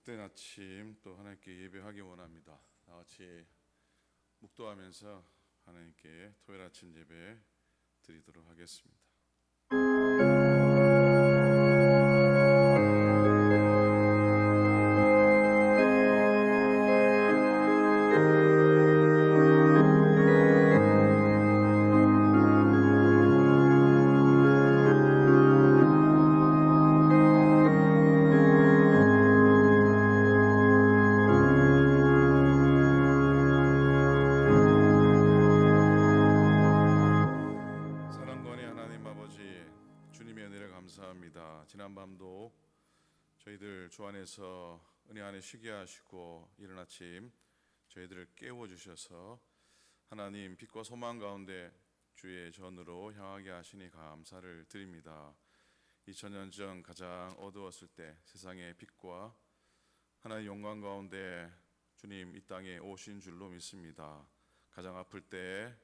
복된 아침 또 하나님께 예배하기 원합니다. 나같이 묵도하면서 하나님께 토요일 아침 예배 드리도록 하겠습니다. 감사합니다. 지난 밤도 저희들 주 안에서 은혜 안에 쉬게 하시고 이른 아침 저희들을 깨워주셔서 하나님 빛과 소망 가운데 주의 전으로 향하게 하시니 감사를 드립니다. 2000년 전 가장 어두웠을 때 세상의 빛과 하나님 영광 가운데 주님 이 땅에 오신 줄로 믿습니다. 가장 아플 때,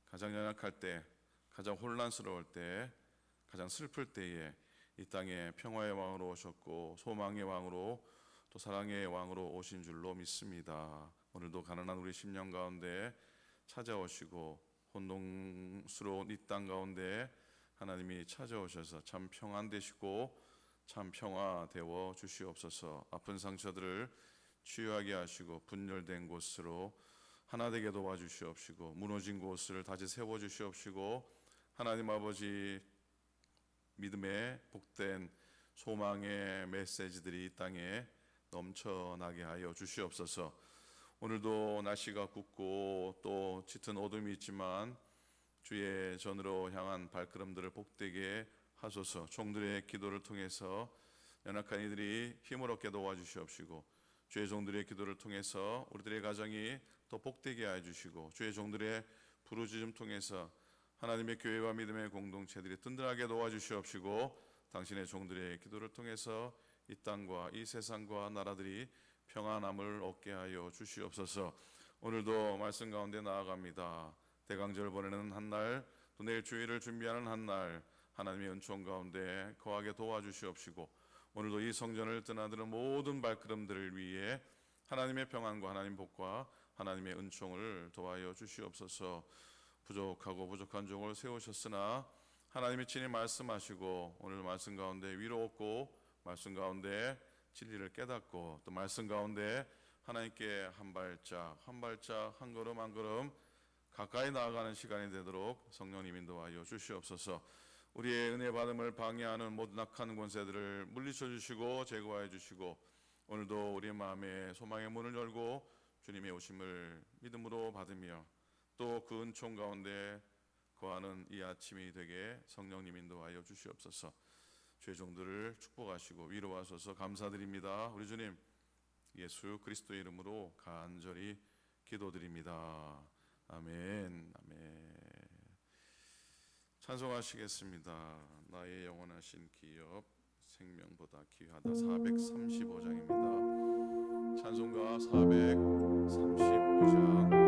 가장 연약할 때, 가장 혼란스러울 때, 가장 슬플 때에 이 땅에 평화의 왕으로 오셨고 소망의 왕으로 또 사랑의 왕으로 오신 줄로 믿습니다. 오늘도 가난한 우리 심령 가운데 찾아오시고 혼돈스러운 이 땅 가운데 하나님이 찾아오셔서 참 평안 되시고 참 평화 되어 주시옵소서. 아픈 상처들을 치유하게 하시고 분열된 곳으로 하나 되게 도와주시옵시고 무너진 곳을 다시 세워주시옵시고 하나님 아버지 믿음의 복된 소망의 메시지들이 이 땅에 넘쳐나게 하여 주시옵소서. 오늘도 날씨가 굽고 또 짙은 어둠이 있지만 주의 전으로 향한 발걸음들을 복되게 하소서. 종들의 기도를 통해서 연약한 이들이 힘을 얻게 도와주시옵시고 주의 종들의 기도를 통해서 우리들의 가정이 더 복되게 하여 주시고 주의 종들의 부르짖음 통해서 하나님의 교회와 믿음의 공동체들이 든든하게 도와주시옵시고 당신의 종들의 기도를 통해서 이 땅과 이 세상과 나라들이 평안함을 얻게 하여 주시옵소서. 오늘도 말씀 가운데 나아갑니다. 대강절 보내는 한날, 또 내일 주일을 준비하는 한날 하나님의 은총 가운데 거하게 도와주시옵시고 오늘도 이 성전을 드나드는 모든 발걸음들을 위해 하나님의 평안과 하나님 복과 하나님의 은총을 도와여 주시옵소서. 부족하고 부족한 종을 세우셨으나 하나님이 친히 말씀하시고 오늘 말씀 가운데 위로 얻고 말씀 가운데 진리를 깨닫고 또 말씀 가운데 하나님께 한 발짝 한 발짝 한 걸음 한 걸음 가까이 나아가는 시간이 되도록 성령님 인도하여 주시옵소서. 우리의 은혜 받음을 방해하는 모든 악한 권세들을 물리쳐 주시고 제거하여 주시고 오늘도 우리의 마음에 소망의 문을 열고 주님의 오심을 믿음으로 받으며 또 그 은총 가운데 거하는 이 아침이 되게 성령님 인도하여 주시옵소서. 주의 종들을 축복하시고 위로하소서. 감사드립니다. 우리 주님 예수 그리스도의 이름으로 간절히 기도드립니다. 아멘. 아멘. 찬송하시겠습니다. 나의 영원하신 기업 생명보다 귀하다. 435장입니다. 찬송가 435장 찬송하겠습니다.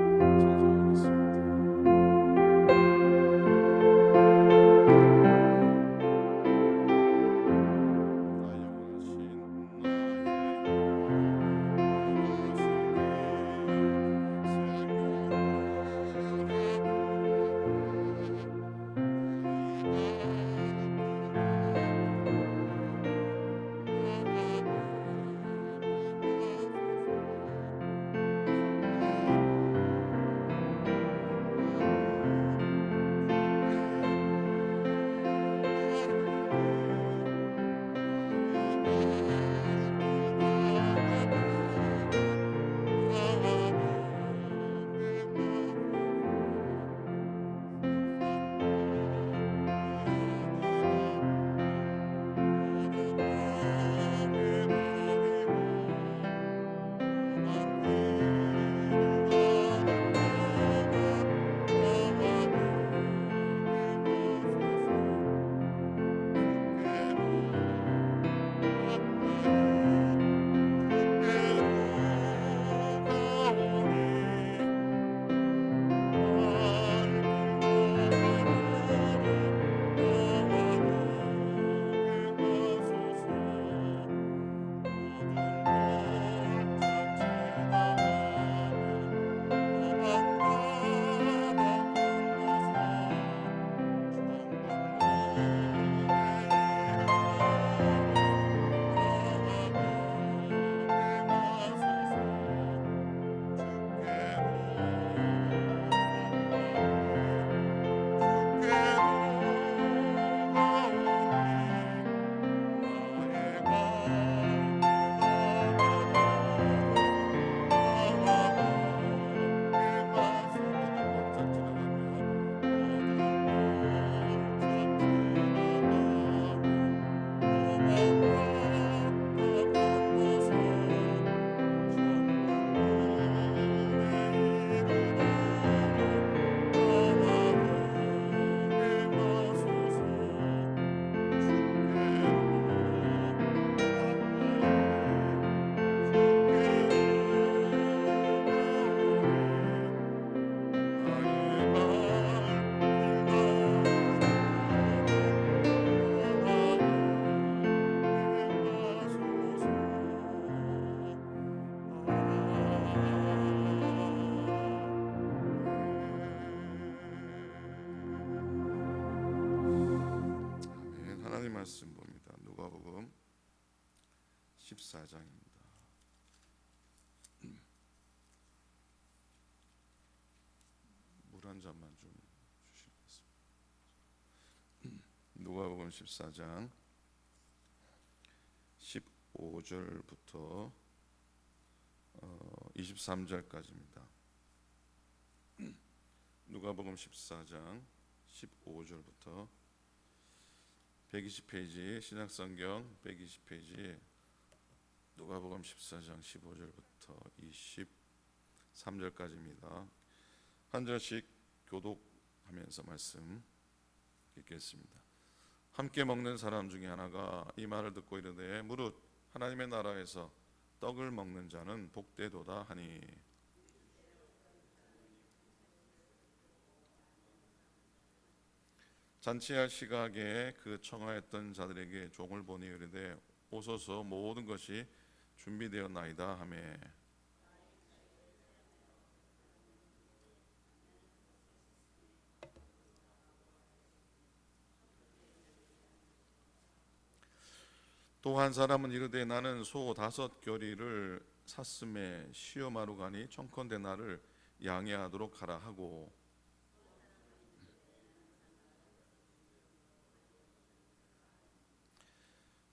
말씀 봅니다. 누가복음 14장입니다. 물 한 잔만 좀 주시겠습니다. 누가복음 14장 15절부터 23절까지입니다. 누가복음 14장 15절부터 120페이지 신약성경 120페이지 누가복음 14장 15절부터 23절까지입니다. 한 절씩 교독하면서 말씀 읽겠습니다. 함께 먹는 사람 중에 하나가 이 말을 듣고 이르되 무릇 하나님의 나라에서 떡을 먹는 자는 복되도다 하니 잔치할 시각에 그 청하였던 자들에게 종을 보내 이르되 오소서 모든 것이 준비되었나이다 하며 또 한 사람은 이르되 나는 소 5겨리를 샀음에 시험하러 가니 청컨대 나를 양해하도록 하라 하고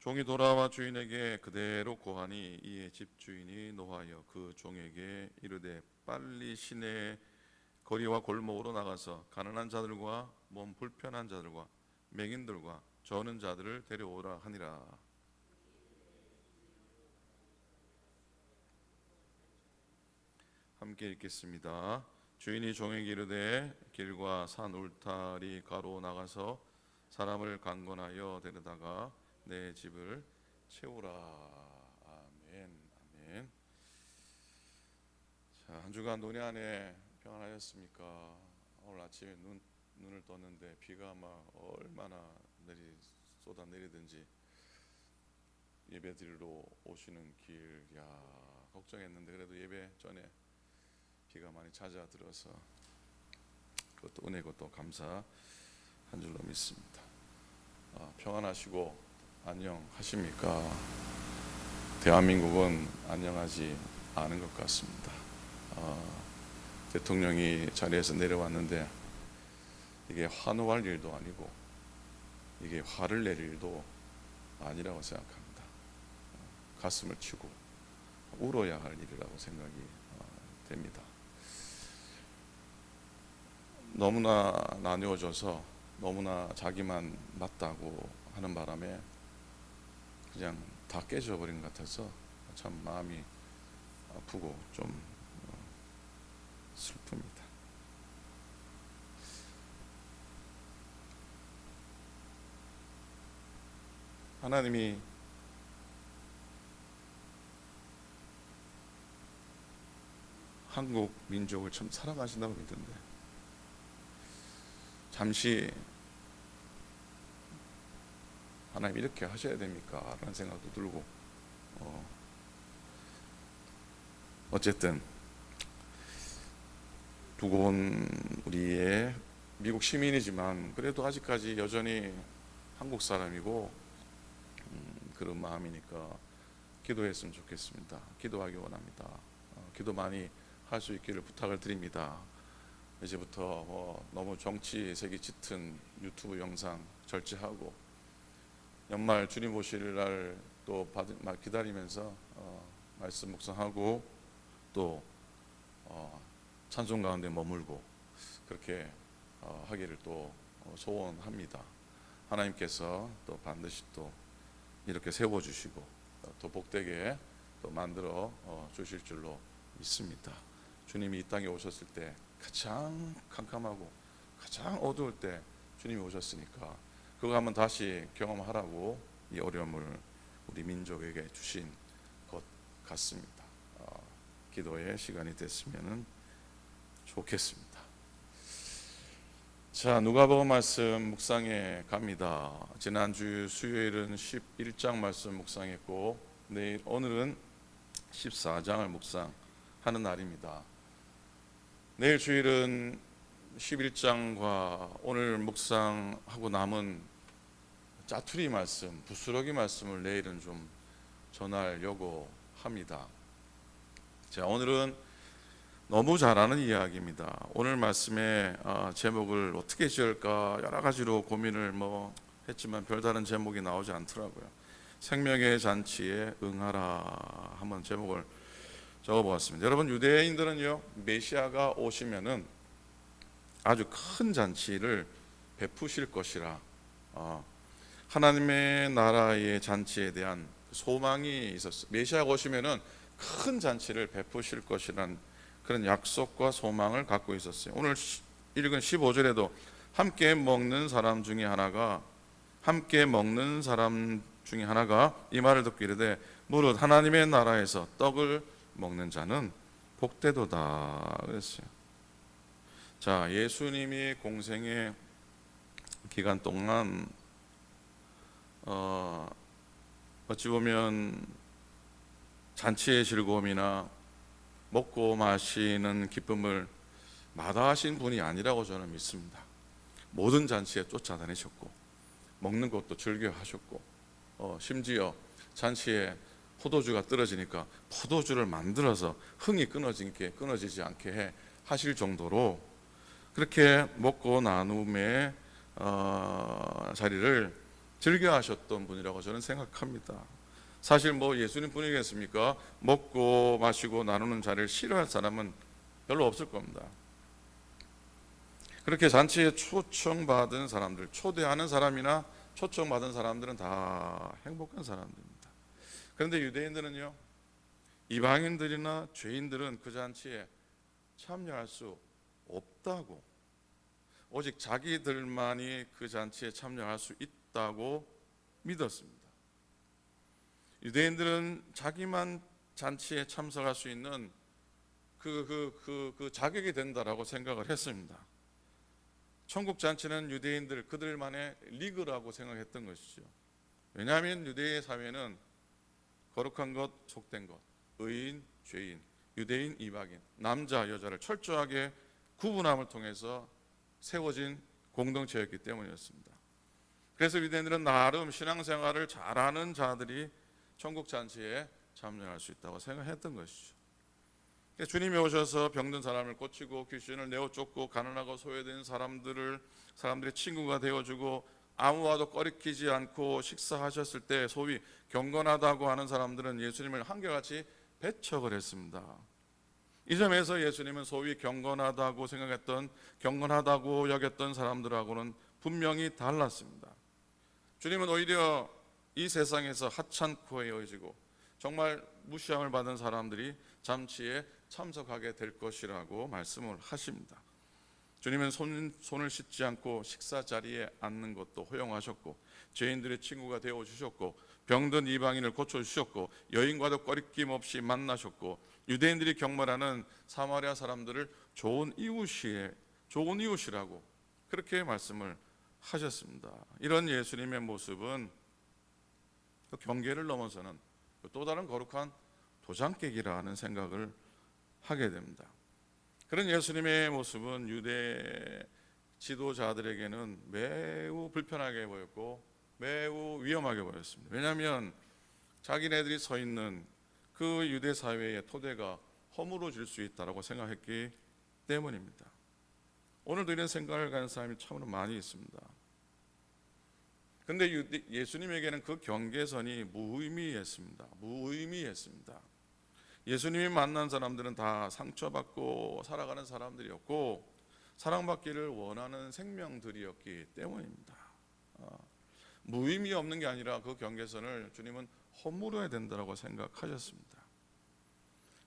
종이 돌아와 주인에게 그대로 고하니 이에 집주인이 노하여 그 종에게 이르되 빨리 시내 거리와 골목으로 나가서 가난한 자들과 몸 불편한 자들과 맹인들과 저는 자들을 데려오라 하니라. 함께 읽겠습니다. 주인이 종에게 이르되 길과 산 울타리 가로 나가서 사람을 강권하여 데려다가 내 집을 채우라. 아멘. 아멘. 자, 한 주간 논의 안에 평안하셨습니까? 오늘 아침에 눈을 떴는데 비가 막 얼마나 쏟아 내리든지 예배 드리러 오시는 길, 걱정했는데 그래도 예배 전에 비가 많이 잦아들어서 그것도 은혜고 또 감사한 줄로 믿습니다. 평안하시고 안녕하십니까? 대한민국은 안녕하지 않은 것 같습니다. 대통령이 자리에서 내려왔는데 이게 환호할 일도 아니고 이게 화를 낼 일도 아니라고 생각합니다. 가슴을 치고 울어야 할 일이라고 생각이 됩니다. 너무나 나뉘어져서 너무나 자기만 맞다고 하는 바람에 그냥 다 깨져버린 것 같아서 참 마음이 아프고 좀 슬픕니다. 하나님이 한국 민족을 참 사랑하신다고 믿던데 잠시 하나님 이렇게 하셔야 됩니까? 라는 생각도 들고 어쨌든 두고 본 우리의 미국 시민이지만 그래도 아직까지 여전히 한국 사람이고 그런 마음이니까 기도했으면 좋겠습니다. 기도하기 원합니다. 기도 많이 할 수 있기를 부탁을 드립니다. 이제부터 너무 정치 색이 짙은 유튜브 영상 절제하고 연말 주님 오실 날 또 기다리면서 말씀 묵상하고 또 찬송 가운데 머물고 그렇게 하기를 또 소원합니다. 하나님께서 또 반드시 또 이렇게 세워주시고 또 복되게 또 만들어 주실 줄로 믿습니다. 주님이 이 땅에 오셨을 때 가장 캄캄하고 가장 어두울 때 주님이 오셨으니까 그거 한번 다시 경험하라고 이 어려움을 우리 민족에게 주신 것 같습니다. 기도의 시간이 됐으면 좋겠습니다. 자, 누가복음 말씀 묵상해 갑니다. 지난주 수요일은 11장 말씀 묵상했고 오늘은 14장을 묵상하는 날입니다. 내일 주일은 11장과 오늘 묵상하고 남은 짜투리 말씀, 부스러기 말씀을 내일은 좀 전하려고 합니다. 자, 오늘은 너무 잘하는 이야기입니다. 오늘 말씀의 제목을 어떻게 지을까 여러 가지로 고민을 했지만 별다른 제목이 나오지 않더라고요. 생명의 잔치에 응하라 한번 제목을 적어보았습니다. 여러분, 유대인들은요, 메시아가 오시면은 아주 큰 잔치를 베푸실 것이라 하나님의 나라의 잔치에 대한 소망이 있었어요. 메시아가 오시면은 큰 잔치를 베푸실 것이란 그런 약속과 소망을 갖고 있었어요. 오늘 읽은 15절에도 함께 먹는 사람 중에 하나가 이 말을 듣고 이르되 무릇 하나님의 나라에서 떡을 먹는 자는 복되도다 그랬어요. 자, 예수님이 공생의 기간 동안 어찌 보면 잔치의 즐거움이나 먹고 마시는 기쁨을 마다하신 분이 아니라고 저는 믿습니다. 모든 잔치에 쫓아다니셨고 먹는 것도 즐겨하셨고 심지어 잔치에 포도주가 떨어지니까 포도주를 만들어서 흥이 끊어지지 않게 하실 정도로 그렇게 먹고 나눔의 자리를 즐겨하셨던 분이라고 저는 생각합니다. 사실 예수님 뿐이겠습니까? 먹고 마시고 나누는 자리를 싫어할 사람은 별로 없을 겁니다. 그렇게 잔치에 초청받은 사람들, 초대하는 사람이나 초청받은 사람들은 다 행복한 사람들입니다. 그런데 유대인들은요, 이방인들이나 죄인들은 그 잔치에 참여할 수 없다고, 오직 자기들만이 그 잔치에 참여할 수 있다고 믿었습니다. 유대인들은 자기만 잔치에 참석할 수 있는 그 자격이 된다라고 생각을 했습니다. 천국 잔치는 유대인들 그들만의 리그라고 생각했던 것이죠. 왜냐하면 유대의 사회는 거룩한 것, 속된 것, 의인, 죄인, 유대인, 이방인, 남자, 여자를 철저하게 구분함을 통해서 세워진 공동체였기 때문이었습니다. 그래서 유대인들은 나름 신앙생활을 잘하는 자들이 천국 잔치에 참여할 수 있다고 생각했던 것이죠. 주님이 오셔서 병든 사람을 고치고 귀신을 내어 쫓고 가난하고 소외된 사람들의 친구가 되어주고 아무와도 꺼리키지 않고 식사하셨을 때 소위 경건하다고 하는 사람들은 예수님을 한결같이 배척을 했습니다. 이 점에서 예수님은 소위 경건하다고 여겼던 사람들하고는 분명히 달랐습니다. 주님은 오히려 이 세상에서 하찮고 여겨지고 정말 무시함을 받은 사람들이 잔치에 참석하게 될 것이라고 말씀을 하십니다. 주님은 손을 씻지 않고 식사 자리에 앉는 것도 허용하셨고 죄인들의 친구가 되어주셨고 병든 이방인을 고쳐주셨고 여인과도 꺼리낌 없이 만나셨고 유대인들이 경멸하는 사마리아 사람들을 좋은 이웃이라고 그렇게 말씀을 하셨습니다. 이런 예수님의 모습은 그 경계를 넘어서는 또 다른 거룩한 도장깨기라는 생각을 하게 됩니다. 그런 예수님의 모습은 유대 지도자들에게는 매우 불편하게 보였고 매우 위험하게 보였습니다. 왜냐하면 자기네들이 서 있는 그 유대 사회의 토대가 허물어질 수 있다고 생각했기 때문입니다. 오늘도 이런 생각을 가진 사람이 참으로 많이 있습니다. 그런데 예수님에게는 그 경계선이 무의미했습니다. 예수님이 만난 사람들은 다 상처받고 살아가는 사람들이었고 사랑받기를 원하는 생명들이었기 때문입니다. 무의미 없는 게 아니라 그 경계선을 주님은 허물어야 된다고 생각하셨습니다.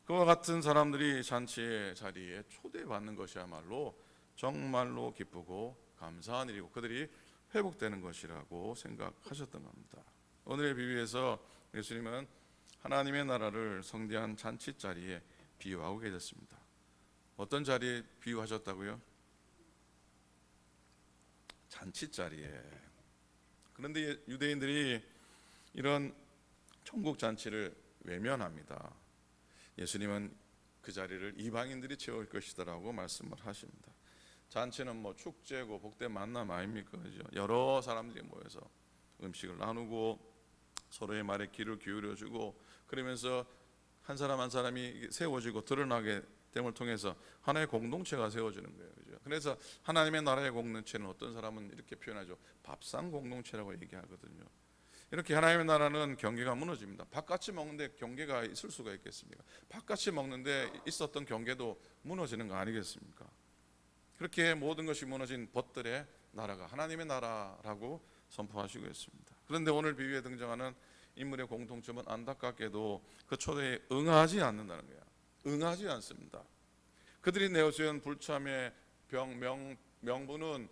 그와 같은 사람들이 잔치의 자리에 초대받는 것이야말로 정말로 기쁘고 감사한 일이고 그들이 회복되는 것이라고 생각하셨던 겁니다. 오늘의 비유에서 예수님은 하나님의 나라를 성대한 잔치 자리에 비유하고 계셨습니다. 어떤 자리에 비유하셨다고요? 잔치 자리에. 그런데 유대인들이 이런 천국 잔치를 외면합니다. 예수님은 그 자리를 이방인들이 채울 것이다라고 말씀을 하십니다. 잔치는 축제고 복된 만남 아닙니까? 그죠? 여러 사람들이 모여서 음식을 나누고 서로의 말에 귀를 기울여주고, 그러면서 한 사람 한 사람이 세워지고 드러나게 됨을 통해서 하나의 공동체가 세워지는 거예요. 그죠? 그래서 하나님의 나라의 공동체는 어떤 사람은 이렇게 표현하죠. 밥상 공동체라고 얘기하거든요. 이렇게 하나님의 나라는 경계가 무너집니다. 밥같이 먹는데 경계가 있을 수가 있겠습니까? 밥같이 먹는데 있었던 경계도 무너지는 거 아니겠습니까? 그렇게 모든 것이 무너진 벗들의 나라가 하나님의 나라라고 선포하시고 있습니다. 그런데 오늘 비유에 등장하는 인물의 공통점은 안타깝게도 그 초대에 응하지 않는다는 거야. 응하지 않습니다. 그들이 내어준 불참의 명분은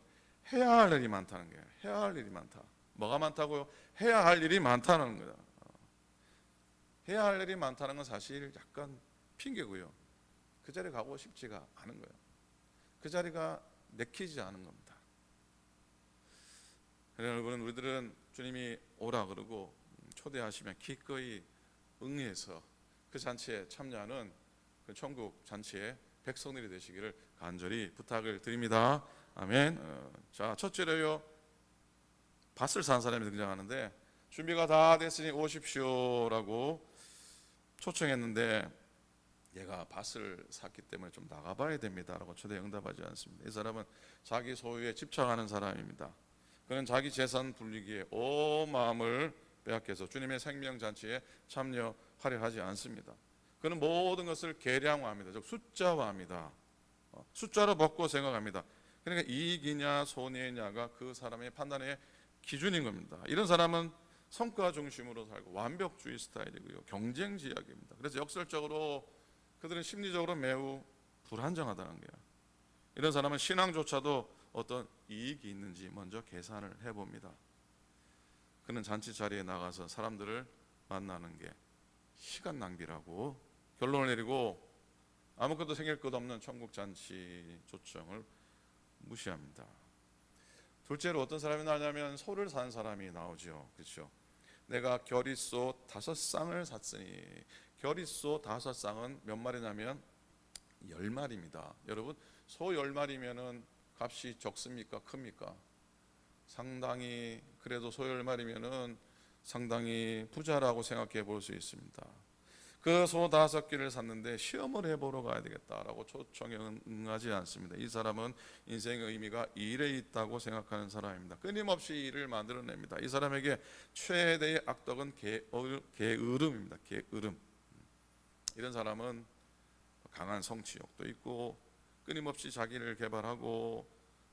해야 할 일이 많다는 거예요. 해야 할 일이 많다. 뭐가 많다고요? 해야 할 일이 많다는 거다. 해야 할 일이 많다는 건 사실 약간 핑계고요. 그 자리에 가고 싶지가 않은 거예요. 그 자리가 내키지 않은 겁니다. 여러분, 우리들은 주님이 오라 그러고 초대하시면 기꺼이 응해서 그 잔치에 참여하는 그 천국 잔치에 백성들이 되시기를 간절히 부탁을 드립니다. 아멘. 자, 첫째로요, 밭을 산 사람이 등장하는데 준비가 다 됐으니 오십시오라고 초청했는데 얘가 밭을 샀기 때문에 좀 나가봐야 됩니다라고 초대에 응답하지 않습니다. 이 사람은 자기 소유에 집착하는 사람입니다. 그는 자기 재산 불리기에 온 마음을 빼앗겨서 주님의 생명잔치에 참여하려 하지 않습니다. 그는 모든 것을 계량화합니다. 즉 숫자화합니다. 숫자로 먹고 생각합니다. 그러니까 이익이냐 손해냐가 그 사람의 판단의 기준인 겁니다. 이런 사람은 성과 중심으로 살고 완벽주의 스타일이고요, 경쟁지약입니다. 그래서 역설적으로 그들은 심리적으로 매우 불안정하다는 거예요. 이런 사람은 신앙조차도 어떤 이익이 있는지 먼저 계산을 해봅니다. 그는 잔치 자리에 나가서 사람들을 만나는 게 시간 낭비라고 결론을 내리고 아무것도 생길 것 없는 천국 잔치 초청을 무시합니다. 둘째로 어떤 사람이 나냐면 소를 산 사람이 나오죠. 그렇죠? 내가 겨릿소 5쌍을 샀으니, 겨릿소 5쌍은 몇 마리냐면 10마리입니다. 여러분, 소 10마리면은 값이 적습니까? 큽니까? 상당히, 그래도 소 10마리면은 상당히 부자라고 생각해 볼 수 있습니다. 그 소 5개를 샀는데 시험을 해보러 가야 되겠다라고 초청에 응하지 않습니다. 이 사람은 인생의 의미가 일에 있다고 생각하는 사람입니다. 끊임없이 일을 만들어냅니다. 이 사람에게 최대의 악덕은 게으름입니다. 게으름. 이런 사람은 강한 성취욕도 있고 끊임없이 자기를 개발하고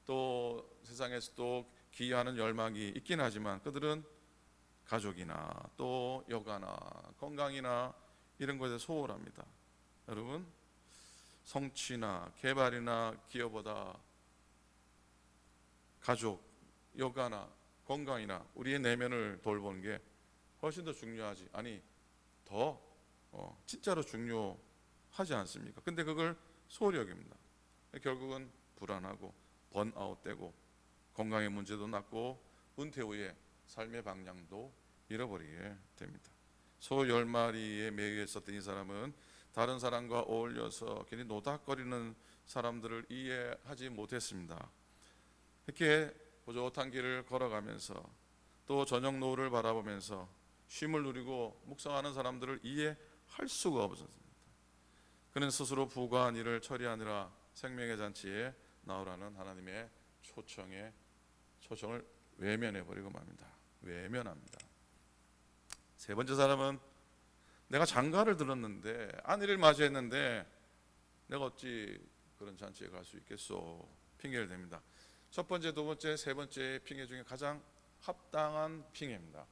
또 세상에서 또 기여하는 열망이 있긴 하지만 그들은 가족이나 또 여가나 건강이나 이런 것에 소홀합니다. 여러분, 성취나 개발이나 기여보다 가족, 여가나 건강이나 우리의 내면을 돌보는 게 훨씬 더 중요하지, 아니 더 진짜로 중요하지 않습니까? 근데 그걸 소홀히 여깁니다. 결국은 불안하고 번아웃되고 건강의 문제도 낳고 은퇴 후에 삶의 방향도 잃어버리게 됩니다. 소 10마리에 매여 있었던 이 사람은 다른 사람과 어울려서 괜히 노닥거리는 사람들을 이해하지 못했습니다. 이렇게 보젓한 길을 걸어가면서 또 저녁 노을을 바라보면서 쉼을 누리고 묵상하는 사람들을 이해할 수가 없었습니다. 그는 스스로 부과한 일을 처리하느라 생명의 잔치에 나오라는 하나님의 초청을 외면해버리고 맙니다. 외면합니다. 세 번째 사람은 내가 장가를 들었는데 아내를 맞이했는데 내가 어찌 그런 잔치에 갈 수 있겠소, 핑계를 댑니다. 첫 번째, 두 번째, 세 번째 핑계 중에 가장 합당한 핑계입니다.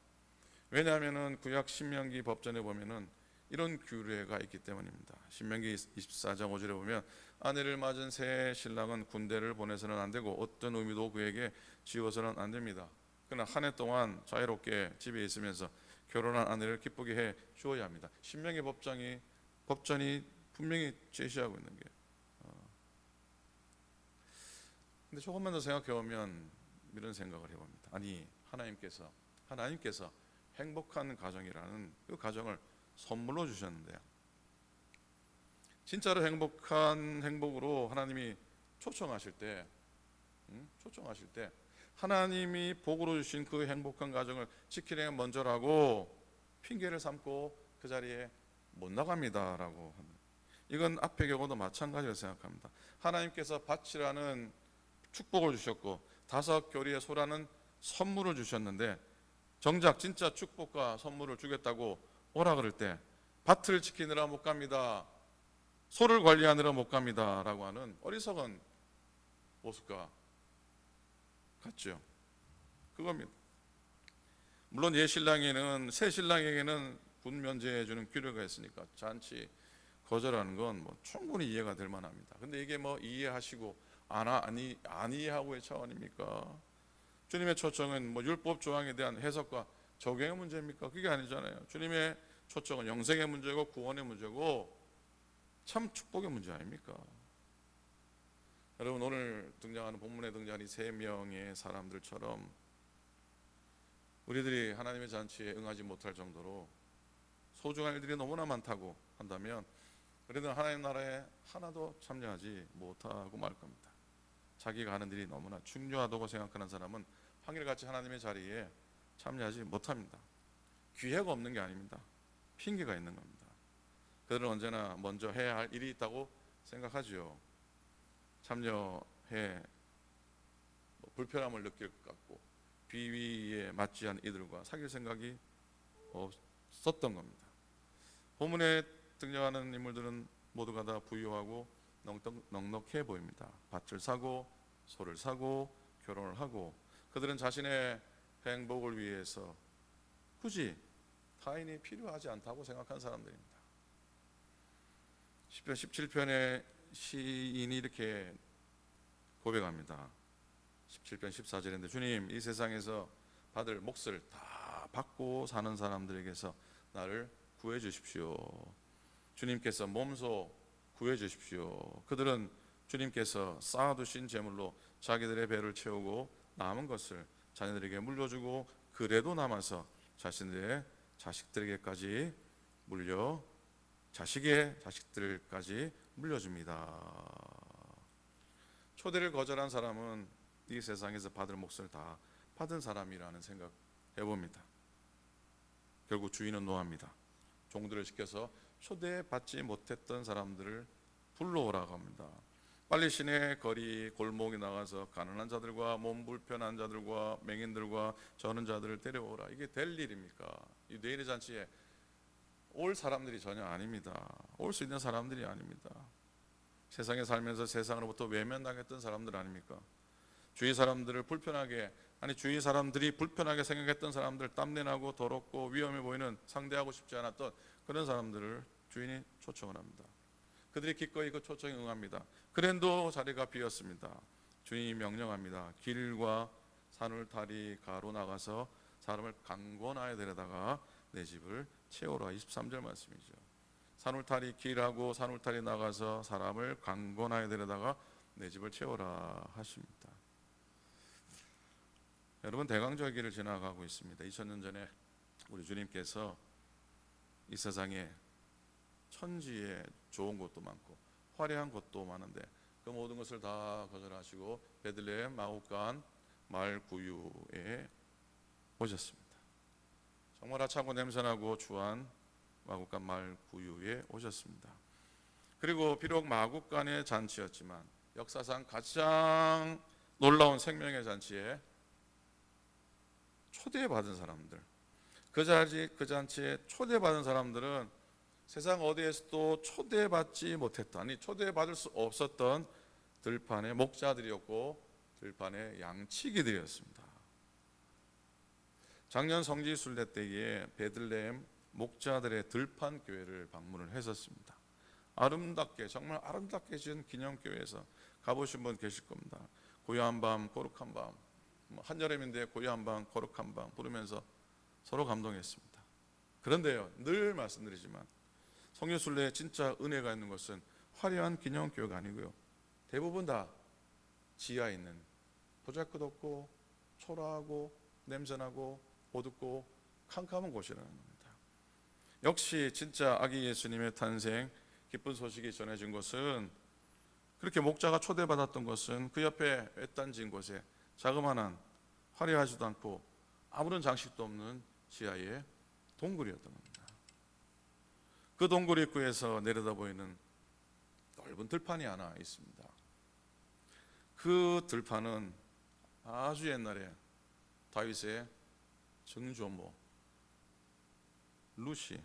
왜냐하면 구약 신명기 법전에 보면은 이런 규례가 있기 때문입니다. 신명기 24장 5절에 보면 아내를 맞은 새 신랑은 군대를 보내서는 안 되고 어떤 의미도 그에게 지어서는 안 됩니다. 그러나 한 해 동안 자유롭게 집에 있으면서 결혼한 아내를 기쁘게 해 주어야 합니다. 신명기 법전이 분명히 제시하고 있는 게. 근데 조금만 더 생각해 보면 이런 생각을 해봅니다. 아니, 하나님께서 행복한 가정이라는 그 가정을 선물로 주셨는데요. 진짜로 행복한 행복으로 하나님이 초청하실 때 하나님이 복으로 주신 그 행복한 가정을 지키는 게 먼저라고 핑계를 삼고 그 자리에 못 나갑니다라고 하는, 이건 앞의 경우도 마찬가지로 생각합니다. 하나님께서 밭이라는 축복을 주셨고 5 교리의 소라는 선물을 주셨는데, 정작 진짜 축복과 선물을 주겠다고 오라 그럴 때 밭을 지키느라 못 갑니다, 소를 관리하느라 못 갑니다 라고 하는 어리석은 모습과 같죠. 그겁니다. 물론 옛 신랑에는 새 신랑에게는 군 면제해 주는 규례가 있으니까 잔치 거절하는 건 뭐 충분히 이해가 될 만합니다. 근데 이게 뭐 이해하시고 아니 이해하고의 차원입니까? 주님의 초청은 뭐 율법 조항에 대한 해석과 적용의 문제입니까? 그게 아니잖아요. 주님의 초청은 영생의 문제고 구원의 문제고 참 축복의 문제 아닙니까? 여러분, 오늘 등장하는 본문에 등장하는 이 3명의 사람들처럼 우리들이 하나님의 잔치에 응하지 못할 정도로 소중한 일들이 너무나 많다고 한다면 우리는 하나님 나라에 하나도 참여하지 못하고 말 겁니다. 자기가 하는 일이 너무나 중요하다고 생각하는 사람은 한결같이 하나님의 자리에 참여하지 못합니다. 기회가 없는 게 아닙니다. 핑계가 있는 겁니다. 그들은 언제나 먼저 해야 할 일이 있다고 생각하죠. 참여해 불편함을 느낄 것 같고 비위에 맞지 않은 이들과 사귈 생각이 없었던 겁니다. 본문에 등장하는 인물들은 모두가 다 부유하고 넉넉해 보입니다. 밭을 사고 소를 사고 결혼을 하고, 그들은 자신의 행복을 위해서 굳이 타인이 필요하지 않다고 생각한 사람들입니다. 시편 17편의 시인이 이렇게 고백합니다. 17편 14절인데 주님, 이 세상에서 받을 몫을 다 받고 사는 사람들에게서 나를 구해 주십시오. 주님께서 몸소 구해 주십시오. 그들은 주님께서 쌓아두신 재물로 자기들의 배를 채우고 남은 것을 자녀들에게 물려주고 그래도 남아서 자신들의 자식들에게까지 자식의 자식들까지 물려줍니다. 초대를 거절한 사람은 이 세상에서 받을 몫을 다 받은 사람이라는 생각 해봅니다. 결국 주인은 노합니다. 종들을 시켜서 초대받지 못했던 사람들을 불러오라고 합니다. 빨리 시내 거리 골목에 나가서 가난한 자들과 몸 불편한 자들과 맹인들과 저는 자들을 데려오라. 이게 될 일입니까? 이 내일의 잔치에 올 사람들이 전혀 아닙니다. 올 수 있는 사람들이 아닙니다. 세상에 살면서 세상으로부터 외면당했던 사람들 아닙니까? 주위 사람들이 불편하게 생각했던 사람들, 땀내나고 더럽고 위험해 보이는, 상대하고 싶지 않았던 그런 사람들을 주인이 초청을 합니다. 그들이 기꺼이 그 초청에 응합니다. 그랜도 자리가 비었습니다. 주인이 명령합니다. 길과 산울타리 가로 나가서 사람을 강권하여 데려다가 내 집을 채우라. 23절 말씀이죠. 산울타리 길하고 산울타리 나가서 사람을 강권하여 데려다가 내 집을 채우라 하십니다. 여러분, 대강절기를 지나가고 있습니다. 2000년 전에 우리 주님께서 이 세상에 천지에 좋은 곳도 많고 화려한 곳도 많은데 그 모든 것을 다 거절하시고 베들레헴 마구간 마을 구유에 오셨습니다. 정말 하찮고 냄새나고 추한 마구간 마을 구유에 오셨습니다. 그리고 비록 마구간의 잔치였지만 역사상 가장 놀라운 생명의 잔치에 초대받은 사람들, 그 잔치에 초대받은 사람들은 세상 어디에서도 초대받지 못했던, 아니 초대받을 수 없었던 들판의 목자들이었고 들판의 양치기들이었습니다. 작년 성지순례 때에 베들레헴 목자들의 들판 교회를 방문을 했었습니다. 아름답게, 정말 아름답게 지은 기념교회에서 가보신 분 계실 겁니다. 고요한 밤 거룩한 밤, 한여름인데 고요한 밤 거룩한 밤 부르면서 서로 감동했습니다. 그런데요, 늘 말씀드리지만 성교순례에 진짜 은혜가 있는 것은 화려한 기념교회가 아니고요, 대부분 다 지하에 있는 보잘것없고 초라하고 냄새나고 어둡고 캄캄한 곳이라는 겁니다. 역시 진짜 아기 예수님의 탄생 기쁜 소식이 전해진 것은, 그렇게 목자가 초대받았던 것은 그 옆에 외딴 지은 곳에 자그마한 화려하지도 않고 아무런 장식도 없는 지하의 동굴이었던 겁니다. 그 동굴 입구에서 내려다 보이는 넓은 들판이 하나 있습니다. 그 들판은 아주 옛날에 다윗의 증조모 루시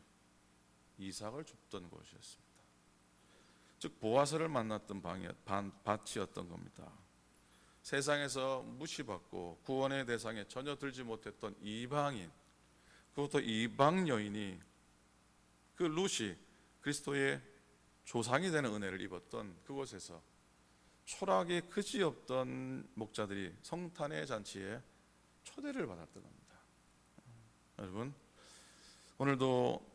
이삭을 줍던 곳이었습니다. 즉 보아스를 만났던 밭이었던 겁니다. 세상에서 무시받고 구원의 대상에 전혀 들지 못했던 이방인, 그것도 이방 여인이 그 루시, 그리스도의 조상이 되는 은혜를 입었던 그곳에서 초락이 그지없던 목자들이 성탄의 잔치에 초대를 받았던 겁니다. 여러분, 오늘도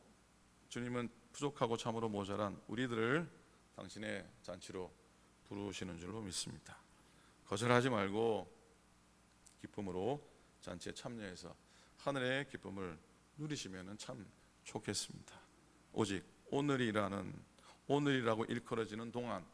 주님은 부족하고 참으로 모자란 우리들을 당신의 잔치로 부르시는 줄로 믿습니다. 거절하지 말고 기쁨으로 잔치에 참여해서 하늘의 기쁨을 누리시면 참 좋겠습니다. 오직 오늘이라고 일컬어지는 동안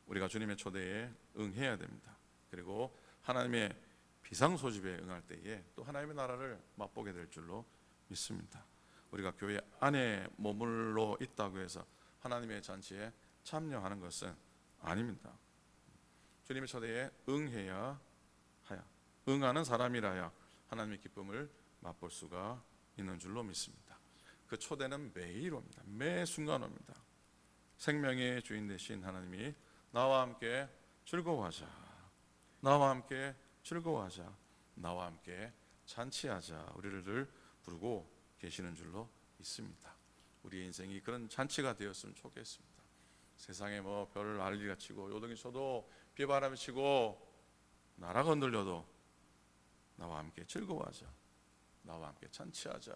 우리가 주님의 초대에 응해야 됩니다. 그리고 하나님의 비상소집에 응할 때에 또 하나님의 나라를 맛보게 될 줄로 믿습니다. 우리가 교회 안에 머물러 있다고 해서 하나님의 잔치에 참여하는 것은 아닙니다. 주님의 초대에 응하는 사람이라야 하나님의 기쁨을 맛볼 수가 있는 줄로 믿습니다. 그 초대는 매일 옵니다. 매 순간 옵니다. 생명의 주인 되신 하나님이 나와 함께 즐거워하자, 나와 함께 즐거워하자, 나와 함께 잔치하자, 우리를 부르고 계시는 줄로 믿습니다. 우리의 인생이 그런 잔치가 되었으면 좋겠습니다. 세상에 뭐 별 난리가 치고 요동이 쳐도 비바람이 치고 나라가 흔들려도 나와 함께 즐거워하자, 나와 함께 잔치하자,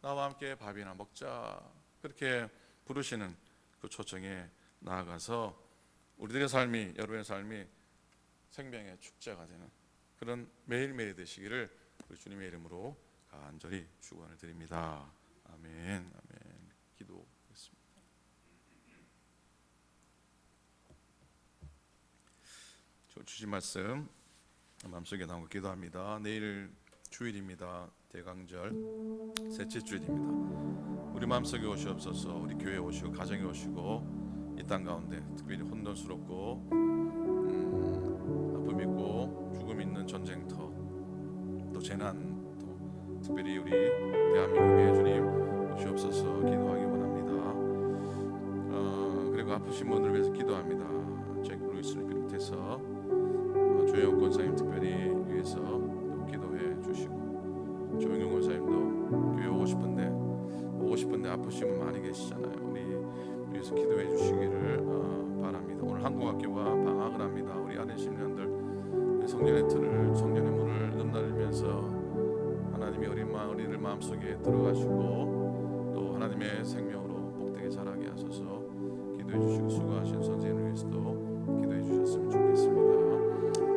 나와 함께 밥이나 먹자, 그렇게 부르시는 그 초청에 나아가서 우리들의 삶이, 여러분의 삶이 생명의 축제가 되는 그런 매일매일 되시기를 우리 주님의 이름으로 간절히 축원을 드립니다. 아멘. 아멘. 기도했습니다. 주신 말씀 마음속에 담고 기도합니다. 내일 주일입니다. 대강절 셋째 주일입니다. 우리 마음속에 오시옵소서. 우리 교회에 오시고 가정에 오시고 이 땅 가운데 특별히 혼돈스럽고 아픔 있고 죽음 있는 전쟁터 또 재난 특별히 우리 대한민국에 주님 오시옵소서 기도하기 원합니다. 그리고 아프신 분들을 위해서 기도합니다. 잭 루이스를 비롯해서 조혜옥 권사님 특별히 위해서 기도해 주시고 조영경 권사님도 교회 오고 싶은데 아프신 분 많이 계시잖아요. 우리 위해서 기도해 주시기를 바랍니다. 오늘 한국학교가 방학을 합니다. 우리 안에 10년들 성전의 틀을, 성전의 문을 넘나들면서 하나님이 어린이들 마음속에 들어가시고 또 하나님의 생명으로 복되게 자라게 하소서. 기도해 주시고 수고하신 선생님을 위해서도 기도해 주셨으면 좋겠습니다.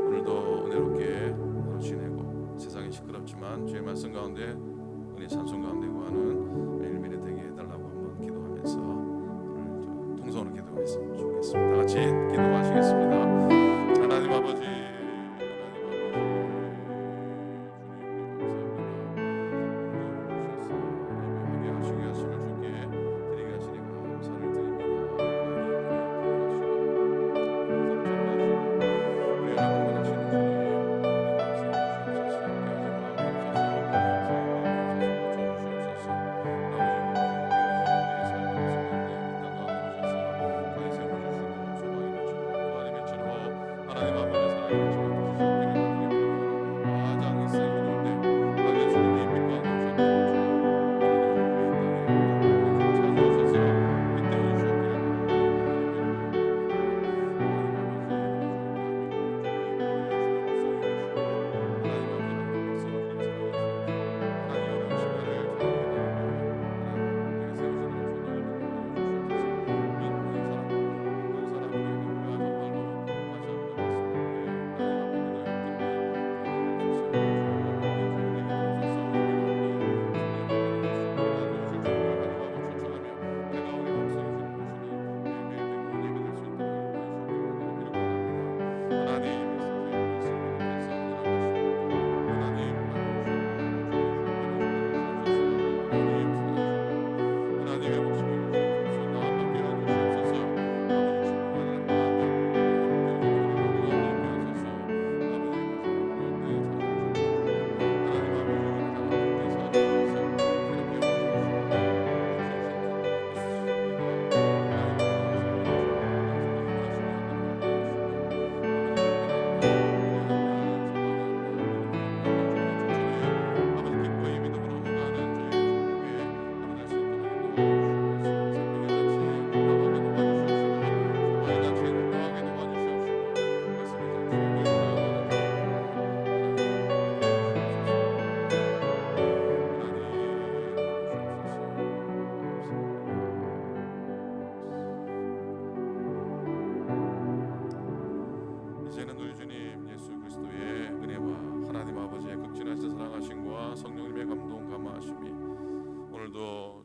오늘도 은혜롭게 하루 지내고 세상이 시끄럽지만 주의 말씀 가운데 은혜 찬송 가운데 구하는 매일매일 되게 해달라고 한번 기도하면서 오늘 통성으로 기도했으면 좋겠습니다. 다 같이 기도하시겠습니다. 하나님 아버지,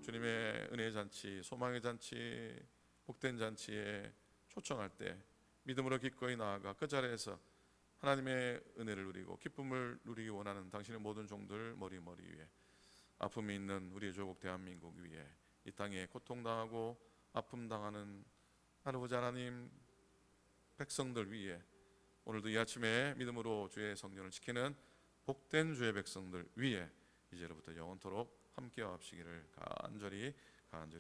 주님의 은혜의 잔치, 소망의 잔치, 복된 잔치에 초청할 때 믿음으로 기꺼이 나아가 그 자리에서 하나님의 은혜를 누리고 기쁨을 누리기 원하는 당신의 모든 종들 머리 위에, 아픔이 있는 우리의 조국 대한민국 위에, 이 땅에 고통당하고 아픔당하는 아버지 하나님 백성들 위에, 오늘도 이 아침에 믿음으로 주의 성전을 지키는 복된 주의 백성들 위에 이제로부터 영원토록 함께와 합시기를 간절히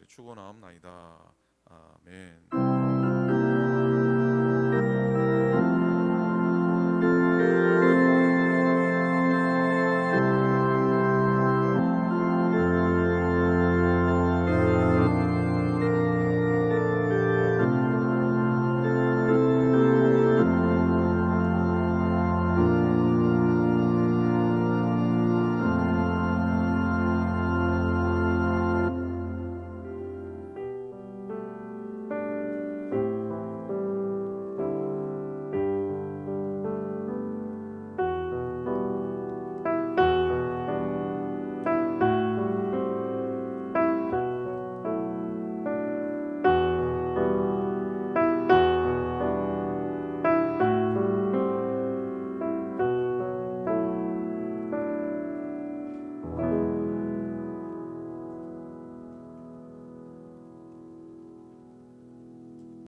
축원하옵나이다. 아멘.